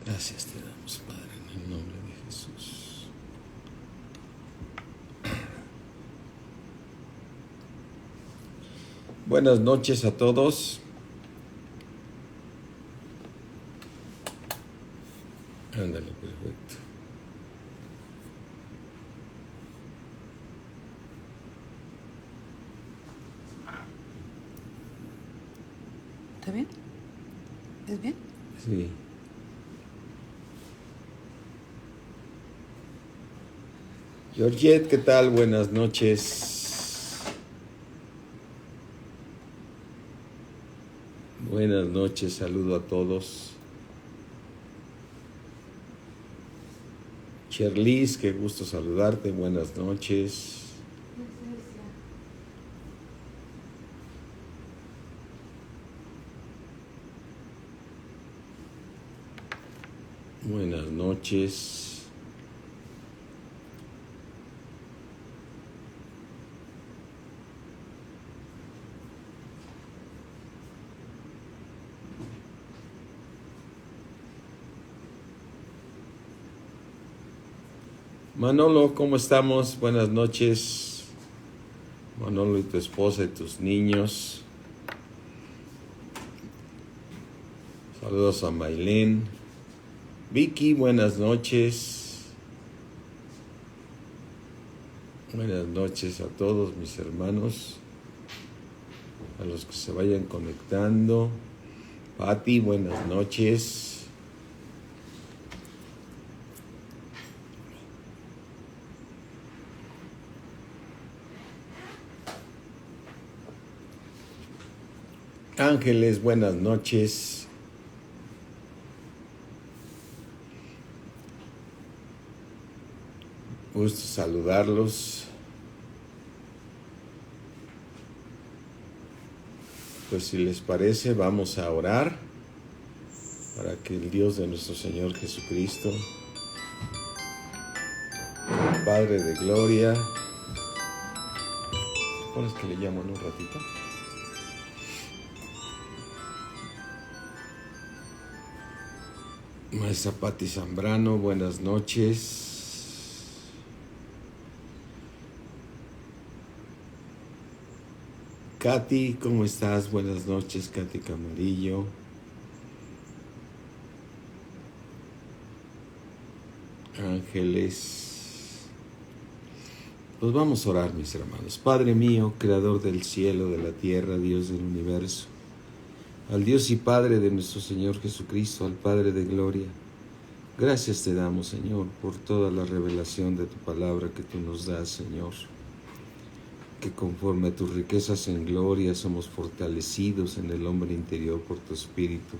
Gracias te damos, Padre, en el nombre de Jesús. Buenas noches a todos. Ándale, perfecto. ¿Está bien? ¿Es bien? Sí. Georgette, ¿qué tal? Buenas noches. Buenas noches, saludo a todos. Cherlis, qué gusto saludarte, buenas noches. Buenas noches. Manolo, ¿cómo estamos? Buenas noches. Manolo y tu esposa y tus niños. Saludos a Maylene. Vicky, buenas noches. Buenas noches a todos mis hermanos, a los que se vayan conectando. Pati, buenas noches. Ángeles, buenas noches. Gusto saludarlos. Pues si les parece, vamos a orar para que el Dios de nuestro Señor Jesucristo, el Padre de gloria, ¿cuál es que le llamo en un ratito? Maestra Pati Zambrano, buenas noches. Katy, ¿cómo estás? Buenas noches, Katy Camarillo. Ángeles. Pues vamos a orar, mis hermanos. Padre mío, creador del cielo, de la tierra, Dios del universo, al Dios y Padre de nuestro Señor Jesucristo, al Padre de gloria, gracias te damos, Señor, por toda la revelación de tu palabra que tú nos das, Señor, que conforme a tus riquezas en gloria somos fortalecidos en el hombre interior por tu Espíritu,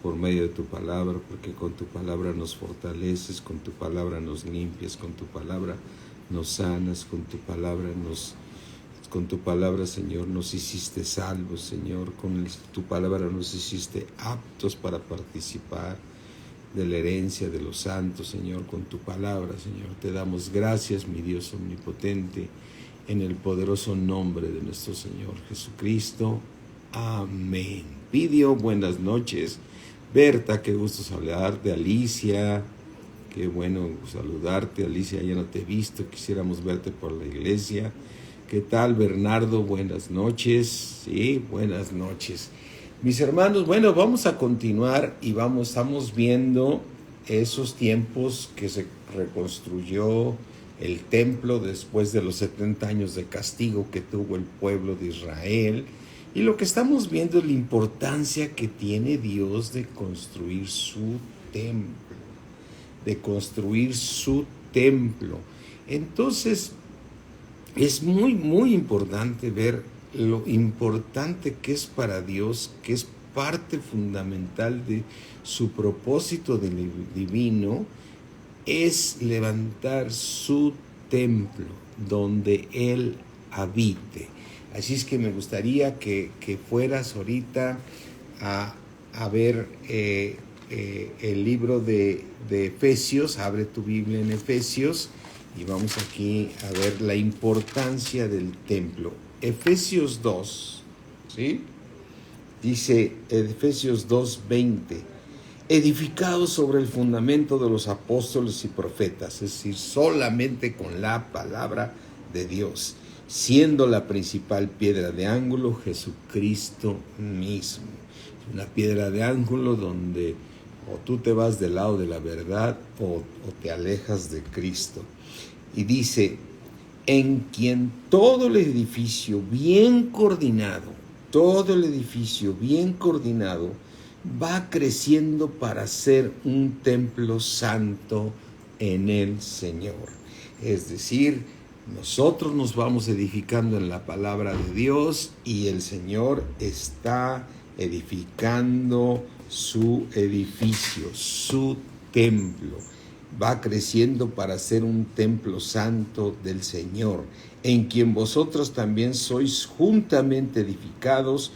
por medio de tu palabra, porque con tu palabra nos fortaleces, con tu palabra nos limpias, con tu palabra nos sanas, con tu palabra, Señor, nos hiciste salvos, Señor, con tu palabra nos hiciste aptos para participar de la herencia de los santos, Señor, con tu palabra, Señor. Te damos gracias, mi Dios omnipotente, en el poderoso nombre de nuestro Señor Jesucristo. Amén. Pidio, buenas noches. Berta, qué gusto saludarte. Alicia, qué bueno saludarte. Alicia, ya no te he visto, quisiéramos verte por la iglesia. ¿Qué tal, Bernardo? Buenas noches. Sí, buenas noches. Mis hermanos, bueno, vamos a continuar y estamos viendo esos tiempos que se reconstruyó el templo después de los 70 años de castigo que tuvo el pueblo de Israel. Y lo que estamos viendo es la importancia que tiene Dios de construir su templo, Entonces, es muy, muy importante ver lo importante que es para Dios, que es parte fundamental de su propósito divino, es levantar su templo donde Él habite. Así es que me gustaría que fueras ahorita a ver el libro de Efesios. Abre tu Biblia en Efesios y vamos aquí a ver la importancia del templo. Efesios 2, ¿sí? Dice Efesios 2:20: edificado sobre el fundamento de los apóstoles y profetas, es decir, solamente con la palabra de Dios, siendo la principal piedra de ángulo Jesucristo mismo. Una piedra de ángulo donde o tú te vas del lado de la verdad o te alejas de Cristo. Y dice, en quien todo el edificio bien coordinado, va creciendo para ser un templo santo en el Señor. Es decir, nosotros nos vamos edificando en la palabra de Dios y el Señor está edificando su edificio, su templo. Va creciendo para ser un templo santo del Señor, en quien vosotros también sois juntamente edificados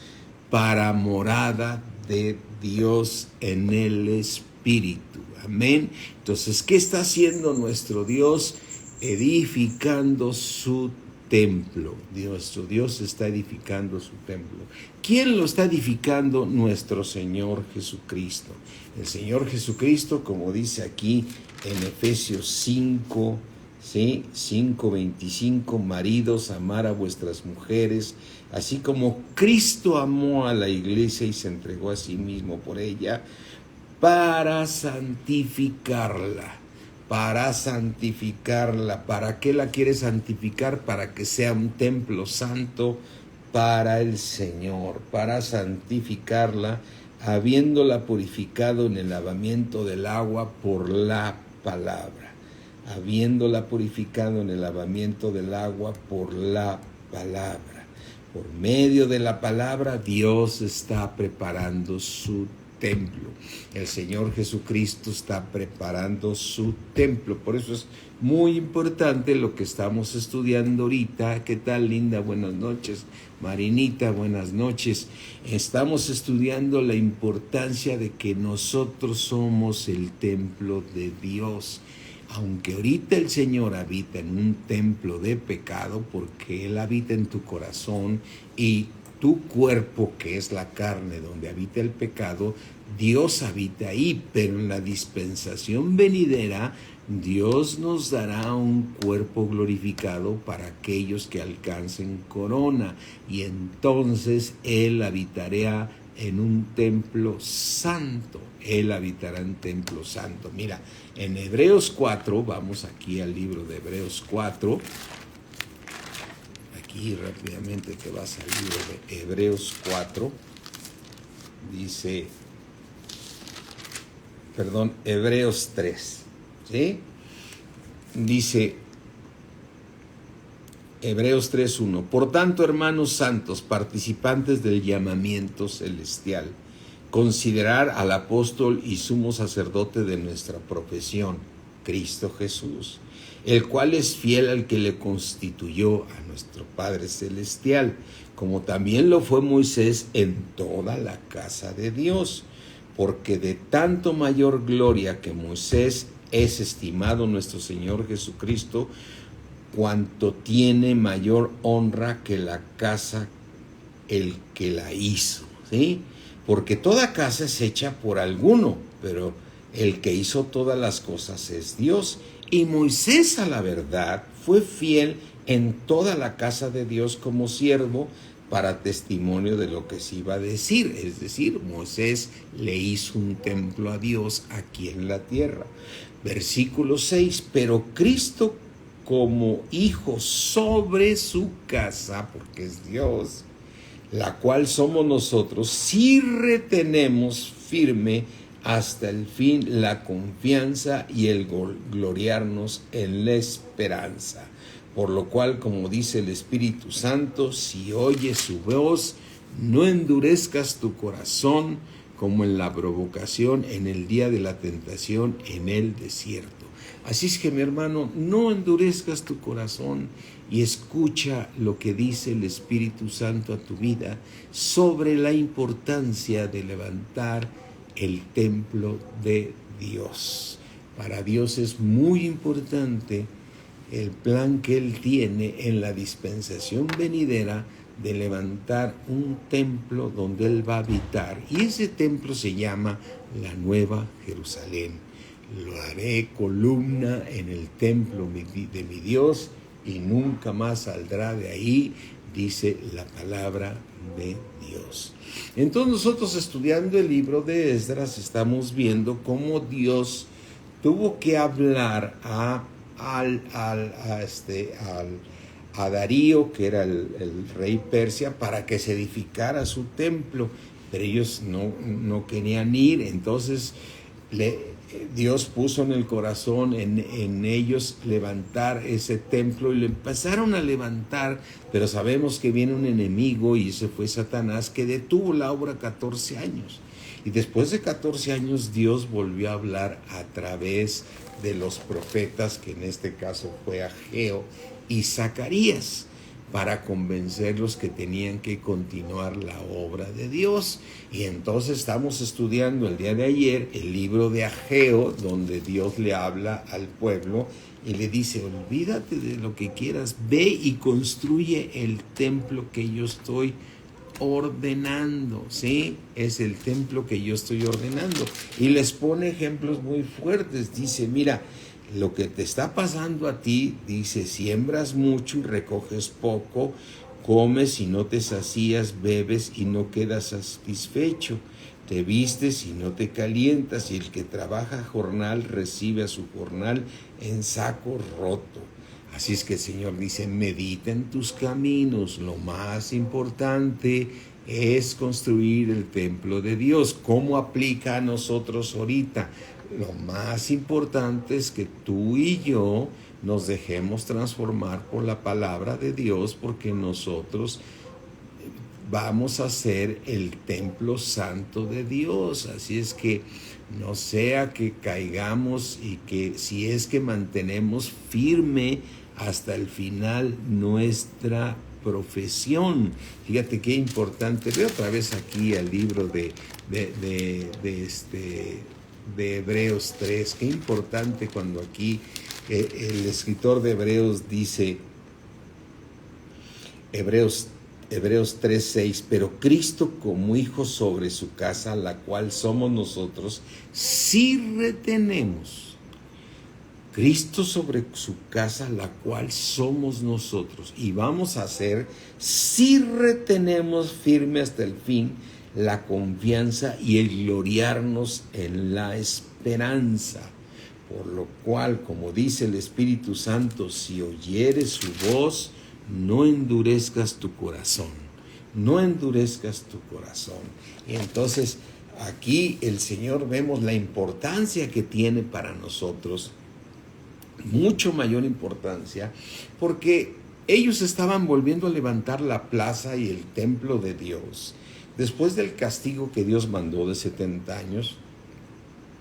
para morada de Dios en el Espíritu. Amén. Entonces, ¿qué está haciendo nuestro Dios? Edificando su templo. Nuestro Dios está edificando su templo. ¿Quién lo está edificando? Nuestro Señor Jesucristo. El Señor Jesucristo, como dice aquí en Efesios 5, ¿sí? 5:25, maridos, amar a vuestras mujeres, así como Cristo amó a la iglesia y se entregó a sí mismo por ella, para santificarla. ¿Para qué la quiere santificar? Para que sea un templo santo para el Señor, para santificarla, habiéndola purificado en el lavamiento del agua por la palabra. Habiéndola purificado en el lavamiento del agua por la palabra. Por medio de la palabra, Dios está preparando su templo. El Señor Jesucristo está preparando su templo. Por eso es muy importante lo que estamos estudiando ahorita. ¿Qué tal, Linda? Buenas noches. Marinita, buenas noches. Estamos estudiando la importancia de que nosotros somos el templo de Dios. Aunque ahorita el Señor habita en un templo de pecado, porque Él habita en tu corazón y tu cuerpo, que es la carne donde habita el pecado, Dios habita ahí, pero en la dispensación venidera, Dios nos dará un cuerpo glorificado para aquellos que alcancen corona, y entonces Él habitará en un templo santo. Él habitará en templo santo. Mira, en Hebreos 4, vamos aquí al libro de Hebreos 4, aquí rápidamente te vas al libro de Hebreos 4, dice, Hebreos 3, ¿sí? Dice, Hebreos 3:1, por tanto, hermanos santos, participantes del llamamiento celestial, considerar al apóstol y sumo sacerdote de nuestra profesión, Cristo Jesús, el cual es fiel al que le constituyó a nuestro Padre Celestial, como también lo fue Moisés en toda la casa de Dios, porque de tanto mayor gloria que Moisés es estimado nuestro Señor Jesucristo, cuanto tiene mayor honra que la casa el que la hizo, ¿sí? Porque toda casa es hecha por alguno, pero el que hizo todas las cosas es Dios. Y Moisés, a la verdad, fue fiel en toda la casa de Dios como siervo para testimonio de lo que se iba a decir. Es decir, Moisés le hizo un templo a Dios aquí en la tierra. Versículo 6, pero Cristo como hijo sobre su casa, porque es Dios, la cual somos nosotros, si retenemos firme hasta el fin la confianza y el gloriarnos en la esperanza. Por lo cual, como dice el Espíritu Santo, si oyes su voz, no endurezcas tu corazón como en la provocación en el día de la tentación en el desierto. Así es que, mi hermano, no endurezcas tu corazón y escucha lo que dice el Espíritu Santo a tu vida sobre la importancia de levantar el templo de Dios. Para Dios es muy importante el plan que Él tiene en la dispensación venidera de levantar un templo donde Él va a habitar. Y ese templo se llama la Nueva Jerusalén. Lo haré columna en el templo de mi Dios y nunca más saldrá de ahí, dice la palabra de Dios. Entonces nosotros, estudiando el libro de Esdras, estamos viendo cómo Dios tuvo que hablar a Darío, que era el rey Persia, para que se edificara su templo, pero ellos no querían ir. Entonces Dios puso en el corazón en ellos levantar ese templo, y lo empezaron a levantar, pero sabemos que viene un enemigo, y ese fue Satanás, que detuvo la obra 14 años. Y después de 14 años Dios volvió a hablar a través de los profetas, que en este caso fue Ageo y Zacarías, para convencerlos que tenían que continuar la obra de Dios. Y entonces estamos estudiando el día de ayer el libro de Ageo, donde Dios le habla al pueblo y le dice: olvídate de lo que quieras, ve y construye el templo que yo estoy ordenando, ¿sí? Es el templo que yo estoy ordenando. Y les pone ejemplos muy fuertes. Dice: mira, lo que te está pasando a ti, dice, siembras mucho y recoges poco, comes y no te sacías, bebes y no quedas satisfecho, te vistes y no te calientas, y el que trabaja jornal recibe a su jornal en saco roto. Así es que el Señor dice: medita en tus caminos. Lo más importante es construir el templo de Dios. ¿Cómo aplica a nosotros ahorita? Lo más importante es que tú y yo nos dejemos transformar por la palabra de Dios, porque nosotros vamos a ser el templo santo de Dios. Así es que no sea que caigamos, y que si es que mantenemos firme hasta el final nuestra profesión. Fíjate qué importante. Veo otra vez aquí el libro de Hebreos 3. Qué importante cuando aquí el escritor de Hebreos dice, Hebreos 3:6, pero Cristo como hijo sobre su casa, la cual somos nosotros, si retenemos. Cristo sobre su casa, la cual somos nosotros, y vamos a hacer si retenemos firme hasta el fin la confianza y el gloriarnos en la esperanza. Por lo cual, como dice el Espíritu Santo, si oyeres su voz, no endurezcas tu corazón, no endurezcas tu corazón. Y entonces aquí el Señor, vemos la importancia que tiene para nosotros, mucho mayor importancia, porque ellos estaban volviendo a levantar la plaza y el templo de Dios, después del castigo que Dios mandó de 70 años,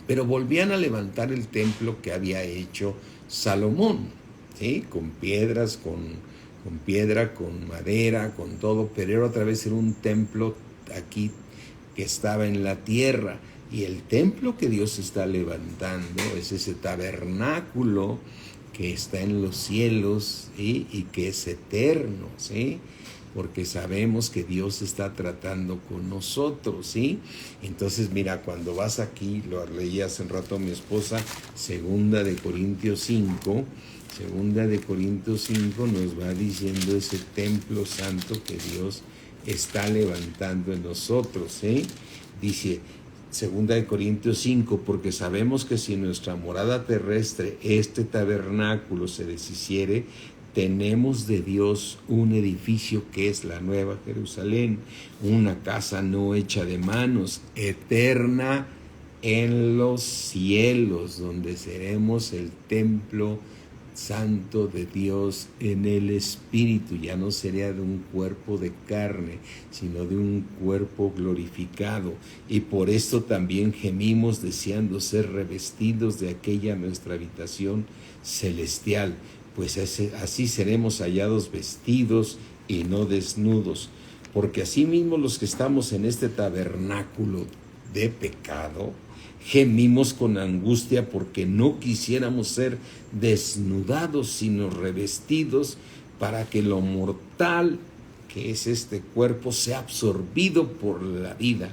pero volvían a levantar el templo que había hecho Salomón, ¿sí? Con piedras, con piedra, con madera, con todo, pero era otra vez un templo aquí que estaba en la tierra. Y el templo que Dios está levantando es ese tabernáculo que está en los cielos, ¿sí? Y que es eterno, ¿sí? Porque sabemos que Dios está tratando con nosotros, ¿sí? Entonces, mira, cuando vas aquí, lo leí hace un rato mi esposa, Segunda de Corintios 5 nos va diciendo ese templo santo que Dios está levantando en nosotros, ¿sí? Dice, 2 Corintios 5, porque sabemos que si nuestra morada terrestre, este tabernáculo, se deshiciere, tenemos de Dios un edificio que es la Nueva Jerusalén, una casa no hecha de manos, eterna en los cielos, donde seremos el templo santo de Dios en el Espíritu. Ya no sería de un cuerpo de carne, sino de un cuerpo glorificado. Y por esto también gemimos, deseando ser revestidos de aquella nuestra habitación celestial, pues así seremos hallados vestidos y no desnudos. Porque asimismo los que estamos en este tabernáculo de pecado, gemimos con angustia, porque no quisiéramos ser desnudados, sino revestidos, para que lo mortal que es este cuerpo, sea absorbido por la vida,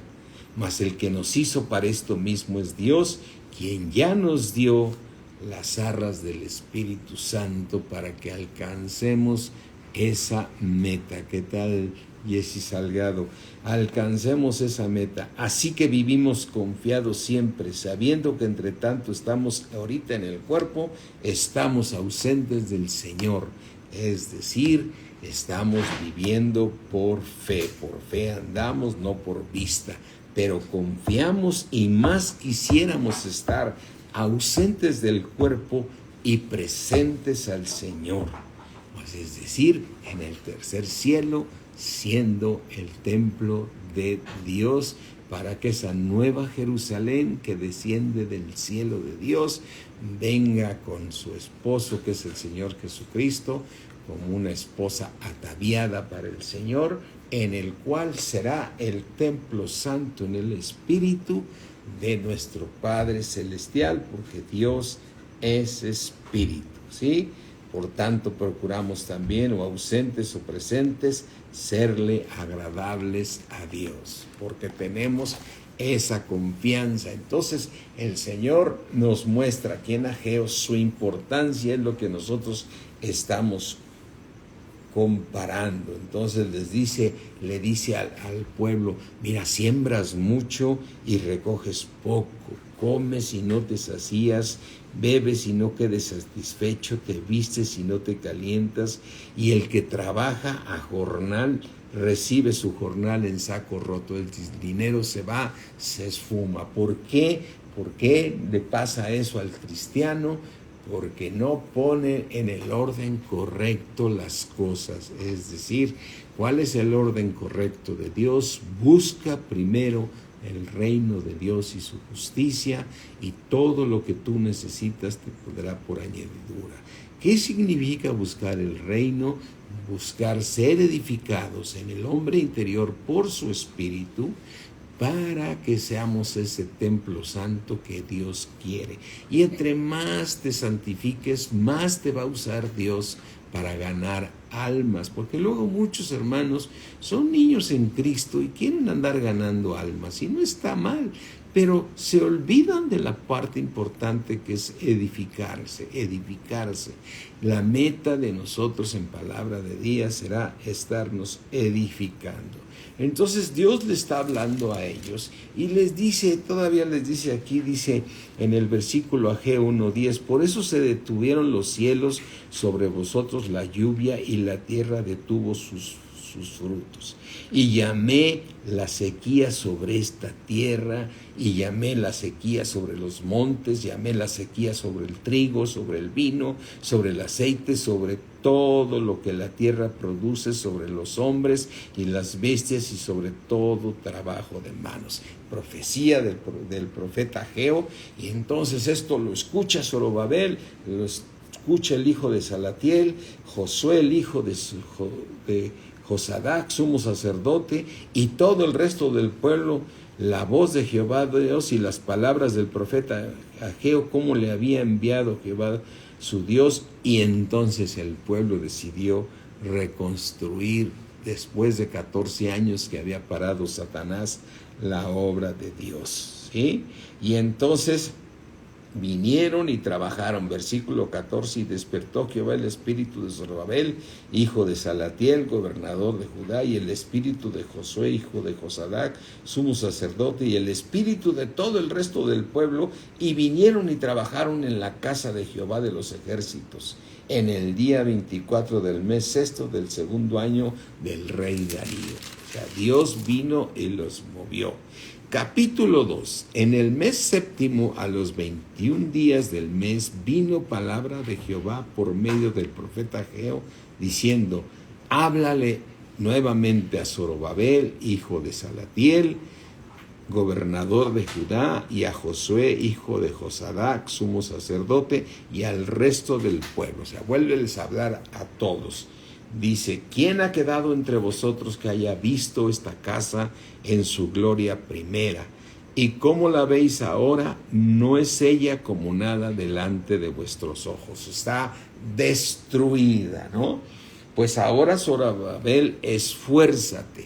mas el que nos hizo para esto mismo es Dios, quien ya nos dio las arras del Espíritu Santo para que alcancemos esa meta. ¿Qué tal, Jessy Salgado? Alcancemos esa meta. Así que vivimos confiados siempre, sabiendo que entre tanto estamos ahorita en el cuerpo, estamos ausentes del Señor. Es decir, estamos viviendo por fe andamos, no por vista, pero confiamos y más quisiéramos estar ausentes del cuerpo y presentes al Señor. Pues es decir, en el tercer cielo, siendo el templo de Dios, para que esa nueva Jerusalén que desciende del cielo de Dios venga con su esposo, que es el Señor Jesucristo, como una esposa ataviada para el Señor, en el cual será el templo santo en el Espíritu de nuestro Padre Celestial, porque Dios es Espíritu, ¿sí? Por tanto, procuramos también, o ausentes o presentes, serle agradables a Dios, porque tenemos esa confianza. Entonces, el Señor nos muestra aquí en Ageo su importancia, es lo que nosotros estamos comparando. Entonces le dice al pueblo: mira, siembras mucho y recoges poco, comes y no te sacías, bebes y no quedes satisfecho, te vistes y no te calientas, y el que trabaja a jornal recibe su jornal en saco roto. El dinero se va, se esfuma. ¿Por qué? ¿Por qué le pasa eso al cristiano? Porque no pone en el orden correcto las cosas. Es decir, ¿cuál es el orden correcto de Dios? Busca primero el reino de Dios y su justicia, y todo lo que tú necesitas te podrá por añadidura. ¿Qué significa buscar el reino? Buscar ser edificados en el hombre interior por su Espíritu, para que seamos ese templo santo que Dios quiere. Y entre más te santifiques, más te va a usar Dios para ganar almas, porque luego muchos hermanos son niños en Cristo y quieren andar ganando almas, y no está mal, pero se olvidan de la parte importante que es edificarse. La meta de nosotros en Palabra de Día será estarnos edificando. Entonces Dios le está hablando a ellos y les dice, todavía les dice aquí, dice en el versículo Ageo 1:10, por eso se detuvieron los cielos sobre vosotros la lluvia, y la tierra detuvo sus frutos. Y llamé la sequía sobre esta tierra, y llamé la sequía sobre los montes, llamé la sequía sobre el trigo, sobre el vino, sobre el aceite, sobre todo lo que la tierra produce, sobre los hombres y las bestias, y sobre todo trabajo de manos. Profecía del profeta Ageo. Y entonces esto lo escucha Zorobabel, lo escucha el hijo de Salatiel, Josué el hijo de Josadac, sumo sacerdote, y todo el resto del pueblo, la voz de Jehová Dios y las palabras del profeta Ageo, cómo le había enviado Jehová su Dios. Y entonces el pueblo decidió reconstruir, después de 14 años que había parado Satanás, la obra de Dios, ¿sí? Y entonces vinieron y trabajaron. Versículo 14, y despertó Jehová el espíritu de Zorobabel, hijo de Salatiel, gobernador de Judá, y el espíritu de Josué, hijo de Josadac, sumo sacerdote, y el espíritu de todo el resto del pueblo, y vinieron y trabajaron en la casa de Jehová de los ejércitos, en el día 24 del mes sexto del segundo año del rey Darío. O sea, Dios vino y los movió. Capítulo 2. En el mes séptimo, a los 21 días del mes, vino palabra de Jehová por medio del profeta Ageo, diciendo: háblale nuevamente a Zorobabel, hijo de Salatiel, gobernador de Judá, y a Josué, hijo de Josadac, sumo sacerdote, y al resto del pueblo. O sea, vuélveles a hablar a todos. Dice: ¿quién ha quedado entre vosotros que haya visto esta casa en su gloria primera? Y cómo la veis ahora, no es ella como nada delante de vuestros ojos. Está destruida, ¿no? Pues ahora, Zorobabel, esfuérzate.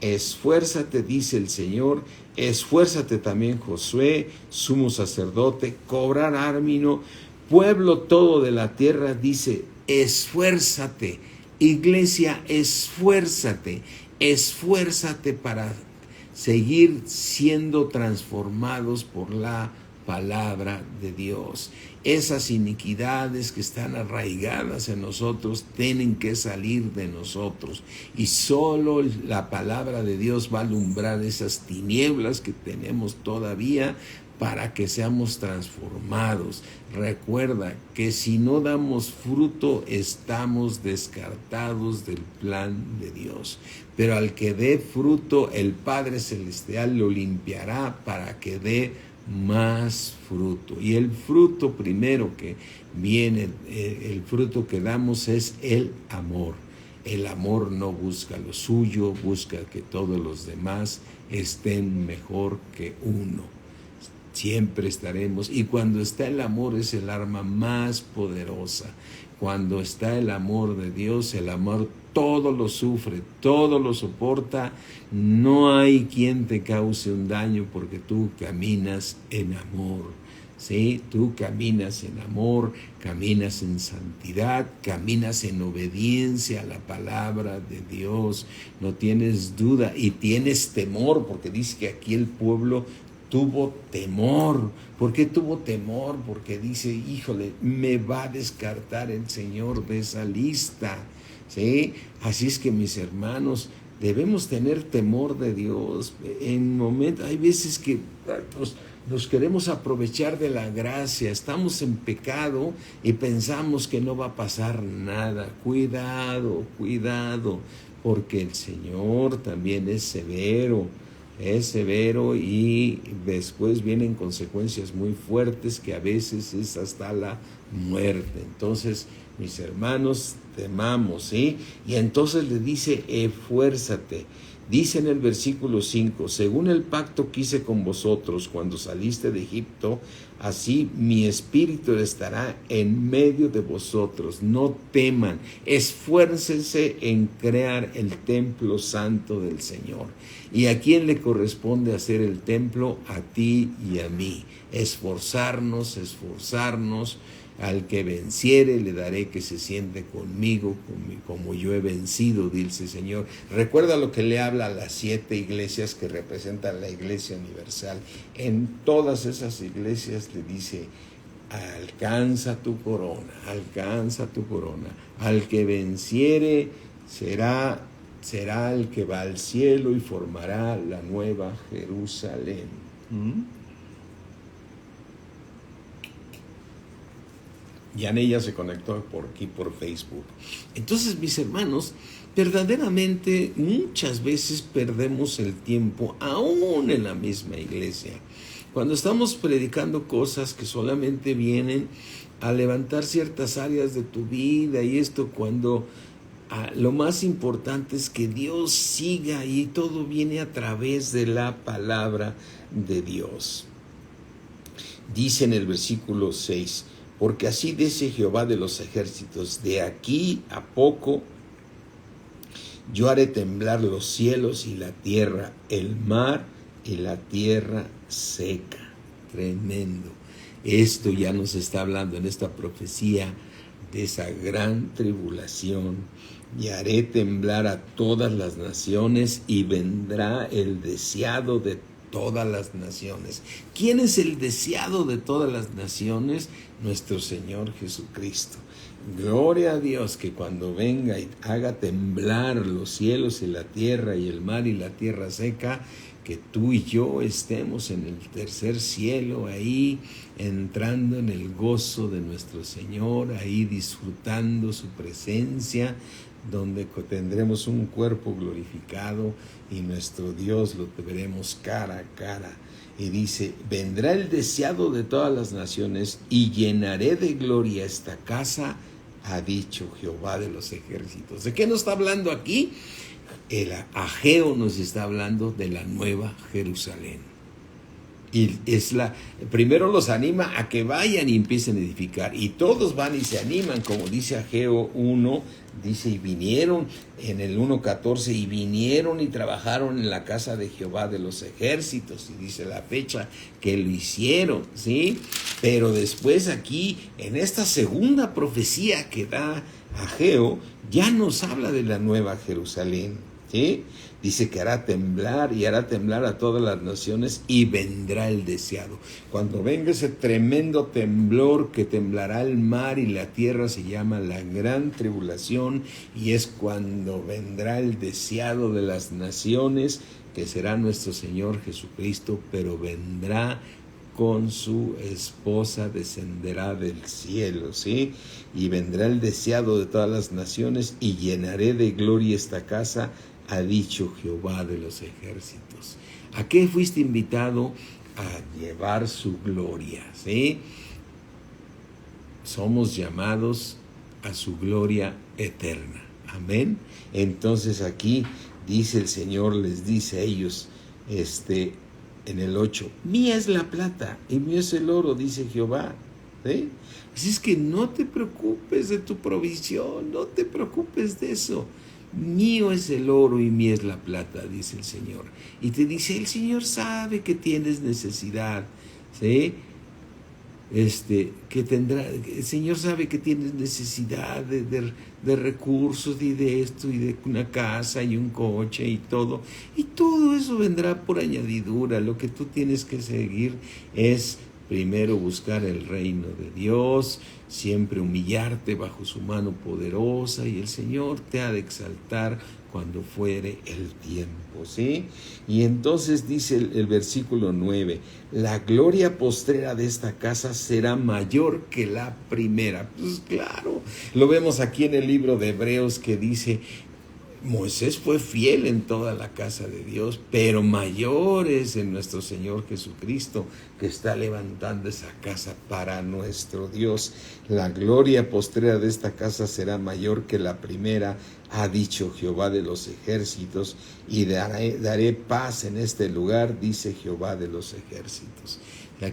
Esfuérzate, dice el Señor. Esfuérzate también, Josué, sumo sacerdote, cobrar ármino, pueblo todo de la tierra, dice, esfuérzate. Iglesia, esfuérzate. Esfuérzate para seguir siendo transformados por la palabra de Dios. Esas iniquidades que están arraigadas en nosotros tienen que salir de nosotros, y solo la palabra de Dios va a alumbrar esas tinieblas que tenemos todavía para que seamos transformados. Recuerda que si no damos fruto, estamos descartados del plan de Dios. Pero al que dé fruto, el Padre Celestial lo limpiará para que dé más fruto. Y el fruto primero que viene, el fruto que damos es el amor. El amor no busca lo suyo, busca que todos los demás estén mejor que uno. Siempre estaremos, y cuando está el amor es el arma más poderosa. Cuando está el amor de Dios, el amor todo lo sufre, todo lo soporta. No hay quien te cause un daño porque tú caminas en amor. ¿Sí? Tú caminas en amor, caminas en santidad, caminas en obediencia a la palabra de Dios. No tienes duda y tienes temor, porque dice que aquí el pueblo tuvo temor. ¿Por qué tuvo temor? Porque dice, híjole, me va a descartar el Señor de esa lista. ¿Sí? Así es que, mis hermanos, debemos tener temor de Dios. Hay veces que nos queremos aprovechar de la gracia, estamos en pecado y pensamos que no va a pasar nada. Cuidado, cuidado, porque el Señor también es severo y después vienen consecuencias muy fuertes que a veces es hasta la muerte. Entonces, mis hermanos, temamos, ¿sí? Y entonces le dice, esfuérzate. Dice en el versículo 5, según el pacto que hice con vosotros cuando saliste de Egipto, así mi espíritu estará en medio de vosotros. No teman, esfuércense en crear el templo santo del Señor. ¿Y a quién le corresponde hacer el templo? A ti y a mí. Esforzarnos. Al que venciere le daré que se siente conmigo como yo he vencido, dice el Señor. Recuerda lo que le habla a las 7 iglesias que representan la iglesia universal. En todas esas iglesias le dice, alcanza tu corona. Al que venciere será el que va al cielo y formará la nueva Jerusalén. Yanella se conectó por aquí, por Facebook. Entonces, mis hermanos, verdaderamente muchas veces perdemos el tiempo, aún en la misma iglesia, cuando estamos predicando cosas que solamente vienen a levantar ciertas áreas de tu vida y esto, cuando lo más importante es que Dios siga, y todo viene a través de la palabra de Dios. Dice en el versículo 6, porque así dice Jehová de los ejércitos, de aquí a poco yo haré temblar los cielos y la tierra, el mar y la tierra seca. Tremendo. Esto ya nos está hablando en esta profecía de esa gran tribulación. Y haré temblar a todas las naciones y vendrá el deseado de todas las naciones. ¿Quién es el deseado de todas las naciones? Nuestro Señor Jesucristo. Gloria a Dios, que cuando venga y haga temblar los cielos y la tierra y el mar y la tierra seca, que tú y yo estemos en el tercer cielo, ahí entrando en el gozo de nuestro Señor, ahí disfrutando su presencia, donde tendremos un cuerpo glorificado y nuestro Dios lo veremos cara a cara. Y dice, vendrá el deseado de todas las naciones y llenaré de gloria esta casa, ha dicho Jehová de los ejércitos. ¿De qué nos está hablando aquí? El Ageo nos está hablando de la nueva Jerusalén. Y primero los anima a que vayan y empiecen a edificar. Y todos van y se animan, como dice Ageo 1, dice, y vinieron en el 1:14, y vinieron y trabajaron en la casa de Jehová de los ejércitos. Y dice la fecha que lo hicieron, ¿sí? Pero después aquí, en esta segunda profecía que da Ageo, ya nos habla de la nueva Jerusalén, ¿sí? Dice que hará temblar y hará temblar a todas las naciones y vendrá el deseado. Cuando venga ese tremendo temblor que temblará el mar y la tierra, se llama la gran tribulación, y es cuando vendrá el deseado de las naciones, que será nuestro Señor Jesucristo, pero vendrá con su esposa, descenderá del cielo, ¿sí? Y vendrá el deseado de todas las naciones, y llenaré de gloria esta casa, ha dicho Jehová de los ejércitos. ¿A qué fuiste invitado? A llevar su gloria, ¿sí? Somos llamados a su gloria eterna. Amén. Entonces aquí dice el Señor, les dice a ellos, en el 8, mía es la plata y mío es el oro, dice Jehová, ¿sí? Así es que no te preocupes de tu provisión, no te preocupes de eso. Mío es el oro y mía es la plata, dice el Señor. Y te dice, el Señor sabe que tienes necesidad, ¿sí? El Señor sabe que tienes necesidad de recursos y de esto y de una casa y un coche y todo eso vendrá por añadidura. Lo que tú tienes que seguir es primero buscar el reino de Dios, siempre humillarte bajo su mano poderosa, y el Señor te ha de exaltar cuando fuere el tiempo, ¿sí? Y entonces dice el versículo 9, la gloria postrera de esta casa será mayor que la primera. Pues claro, lo vemos aquí en el libro de Hebreos, que dice, Moisés fue fiel en toda la casa de Dios, pero mayor es en nuestro Señor Jesucristo, que está levantando esa casa para nuestro Dios. La gloria postrera de esta casa será mayor que la primera, ha dicho Jehová de los ejércitos, y daré paz en este lugar, dice Jehová de los ejércitos.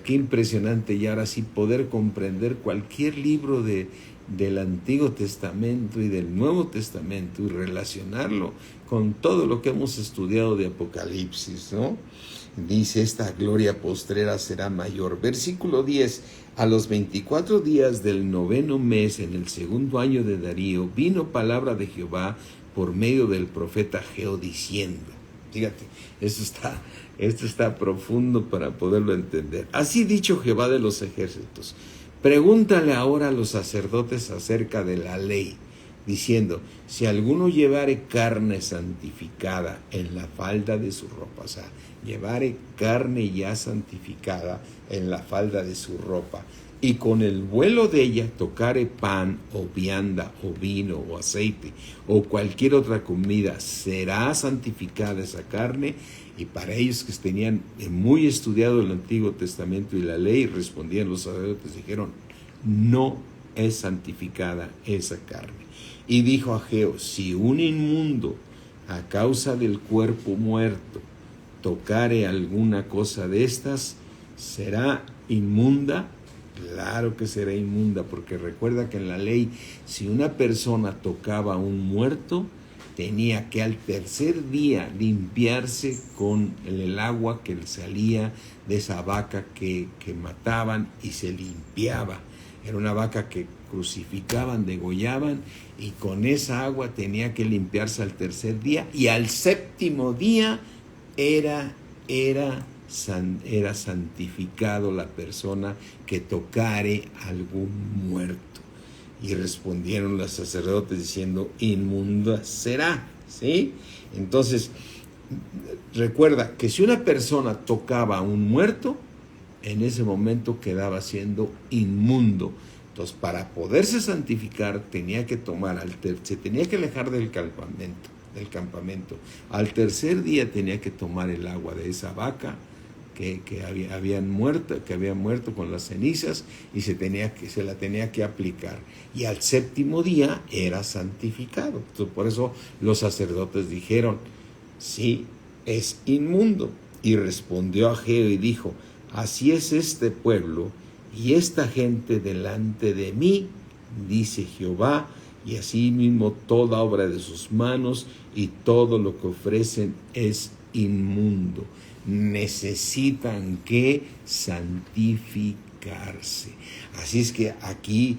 Qué impresionante, y ahora sí poder comprender cualquier libro del Antiguo Testamento y del Nuevo Testamento y relacionarlo con todo lo que hemos estudiado de Apocalipsis, ¿no? Dice, esta gloria postrera será mayor. Versículo 10, a los 24 días del 9º mes, en el 2º año de Darío, vino palabra de Jehová por medio del profeta Ageo, diciendo, fíjate, esto está profundo para poderlo entender. Así dicho Jehová de los ejércitos, pregúntale ahora a los sacerdotes acerca de la ley, diciendo, si alguno llevare carne santificada en la falda de su ropa, o sea, llevare carne ya santificada en la falda de su ropa, y con el vuelo de ella tocare pan o vianda o vino o aceite o cualquier otra comida, será santificada esa carne. Y para ellos que tenían muy estudiado el Antiguo Testamento y la ley, respondían los sacerdotes, dijeron, no es santificada esa carne. Y dijo Ageo, si un inmundo a causa del cuerpo muerto tocare alguna cosa de estas, ¿será inmunda? Claro que será inmunda, porque recuerda que en la ley, si una persona tocaba a un muerto, tenía que al tercer día limpiarse con el agua que salía de esa vaca que mataban, y se limpiaba. Era una vaca que crucificaban, degollaban, y con esa agua tenía que limpiarse al tercer día, y al séptimo día era santificado la persona que tocare algún muerto. Y respondieron los sacerdotes diciendo, inmunda será, ¿sí? Entonces, recuerda que si una persona tocaba a un muerto, en ese momento quedaba siendo inmundo. Entonces, para poderse santificar, tenía que se tenía que alejar del campamento. Al tercer día tenía que tomar el agua de esa vaca que había muerto con las cenizas, y se la tenía que aplicar, y al séptimo día era santificado. Entonces, por eso los sacerdotes dijeron, sí, es inmundo. Y respondió Ageo y dijo, Así es este pueblo y esta gente delante de mí, dice Jehová, y asimismo toda obra de sus manos y todo lo que ofrecen es inmundo. Necesitan que santificarse. Así es que aquí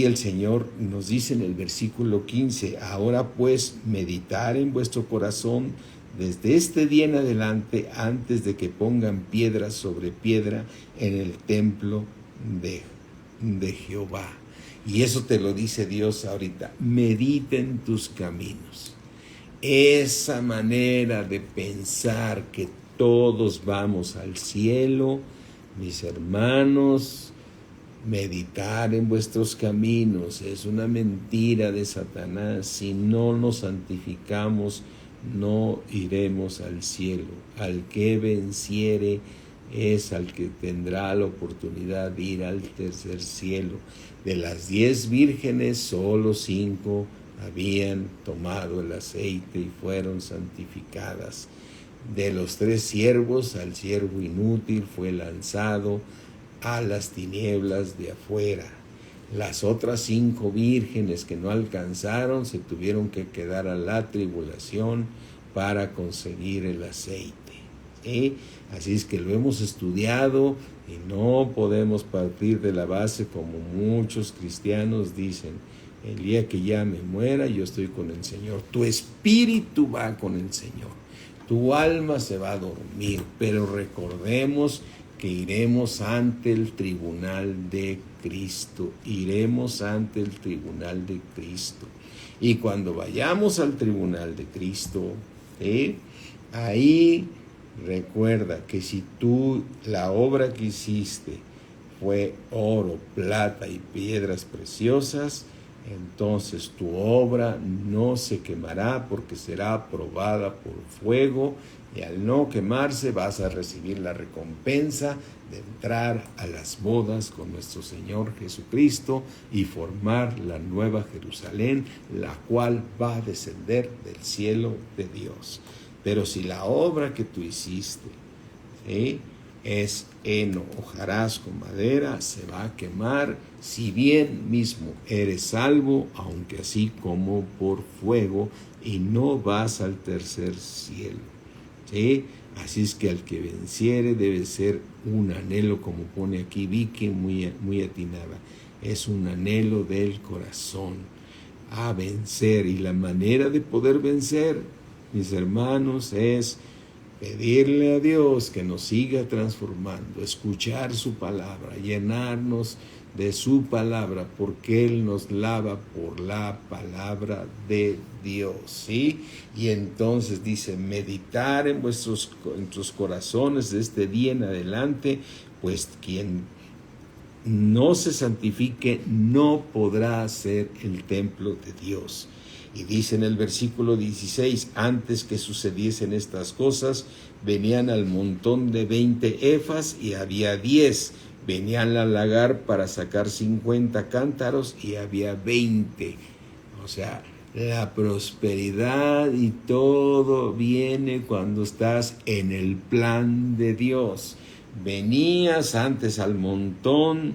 el Señor nos dice en el versículo 15, ahora pues meditar en vuestro corazón desde este día en adelante, antes de que pongan piedra sobre piedra en el templo de Jehová. Y eso te lo dice Dios ahorita, medita en tus caminos. Esa manera de pensar que todos vamos al cielo, mis hermanos, meditar en vuestros caminos es una mentira de Satanás. Si no nos santificamos, no iremos al cielo. Al que venciere es al que tendrá la oportunidad de ir al tercer cielo. De las 10 vírgenes, solo 5 habían tomado el aceite y fueron santificadas. De los 3 siervos, al siervo inútil fue lanzado a las tinieblas de afuera. Las otras 5 vírgenes que no alcanzaron se tuvieron que quedar a la tribulación para conseguir el aceite. ¿Sí? Así es que lo hemos estudiado y no podemos partir de la base como muchos cristianos dicen, el día que ya me muera yo estoy con el Señor. Tu espíritu va con el Señor, tu alma se va a dormir, pero recordemos que iremos ante el tribunal de Cristo, iremos ante el tribunal de Cristo. Y cuando vayamos al tribunal de Cristo, ahí recuerda que si tú, la obra que hiciste fue oro, plata y piedras preciosas, entonces tu obra no se quemará porque será aprobada por fuego, y al no quemarse vas a recibir la recompensa de entrar a las bodas con nuestro Señor Jesucristo y formar la nueva Jerusalén, la cual va a descender del cielo de Dios. Pero si la obra que tú hiciste es heno, hojarasco, madera, se va a quemar, si bien mismo eres salvo, aunque así como por fuego, y no vas al tercer cielo. ¿Sí? Así es que al que venciere debe ser un anhelo, como pone aquí Vicky, muy atinada. Es un anhelo del corazón a vencer, y la manera de poder vencer, mis hermanos, es pedirle a Dios que nos siga transformando, escuchar su palabra, llenarnos de su palabra, porque Él nos lava por la palabra de Dios, ¿sí? Y entonces dice, meditar en vuestros corazones de este día en adelante, pues quien no se santifique no podrá ser el templo de Dios. Y dice en el versículo 16, antes que sucediesen estas cosas, venían al montón de 20 efas y había 10. Venían al lagar para sacar 50 cántaros y había 20. O sea, la prosperidad y todo viene cuando estás en el plan de Dios. Venías antes al montón,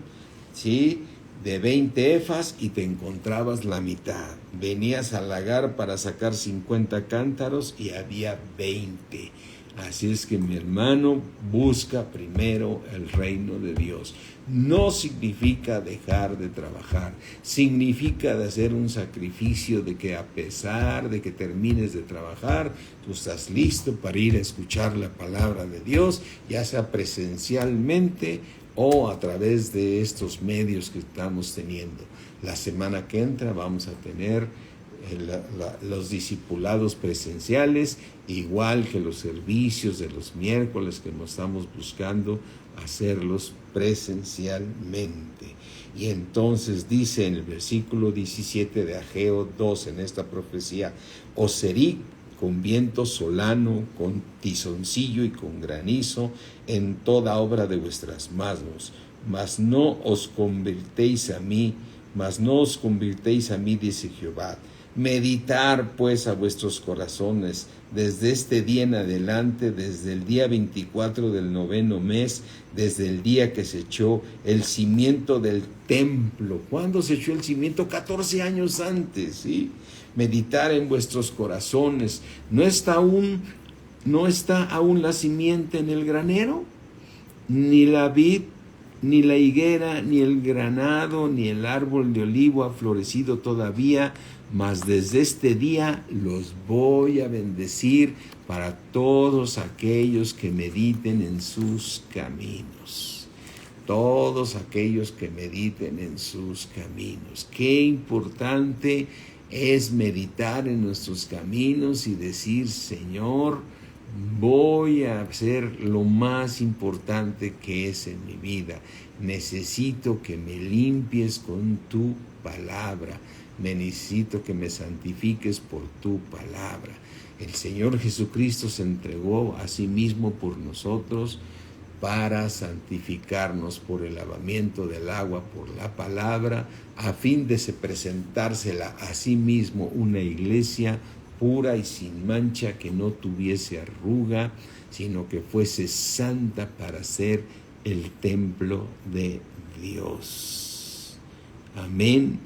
¿sí?, de 20 efas y te encontrabas la mitad. Venías al lagar para sacar 50 cántaros y había 20. Así es que, mi hermano, busca primero el reino de Dios. No significa dejar de trabajar, significa de hacer un sacrificio de que a pesar de que termines de trabajar, tú estás listo para ir a escuchar la palabra de Dios, ya sea presencialmente o a través de estos medios que estamos teniendo. La semana que entra vamos a tener los discipulados presenciales, igual que los servicios de los miércoles, que nos estamos buscando hacerlos presencialmente. Y entonces dice en el versículo 17 de Ageo 2, en esta profecía, os herí con viento solano, con tizoncillo y con granizo en toda obra de vuestras manos, mas no os convirtéis a mí, dice Jehová, Meditar pues a vuestros corazones desde este día en adelante, desde el día 24 del 9º mes, desde el día que se echó el cimiento del templo. ¿Cuándo se echó el cimiento? 14 años antes, ¿sí? Meditar en vuestros corazones. ¿No está aún la simiente en el granero? Ni la vid, ni la higuera, ni el granado, ni el árbol de olivo ha florecido todavía, mas desde este día los voy a bendecir para todos aquellos que mediten en sus caminos. Todos aquellos que mediten en sus caminos. Qué importante es meditar en nuestros caminos y decir: Señor, voy a hacer lo más importante que es en mi vida. Necesito que me limpies con tu palabra. Necesito que me santifiques por tu palabra. El Señor Jesucristo se entregó a sí mismo por nosotros para santificarnos por el lavamiento del agua, por la palabra, a fin de presentársela a sí mismo una iglesia pura y sin mancha, que no tuviese arruga, sino que fuese santa para ser el templo de Dios. Amén.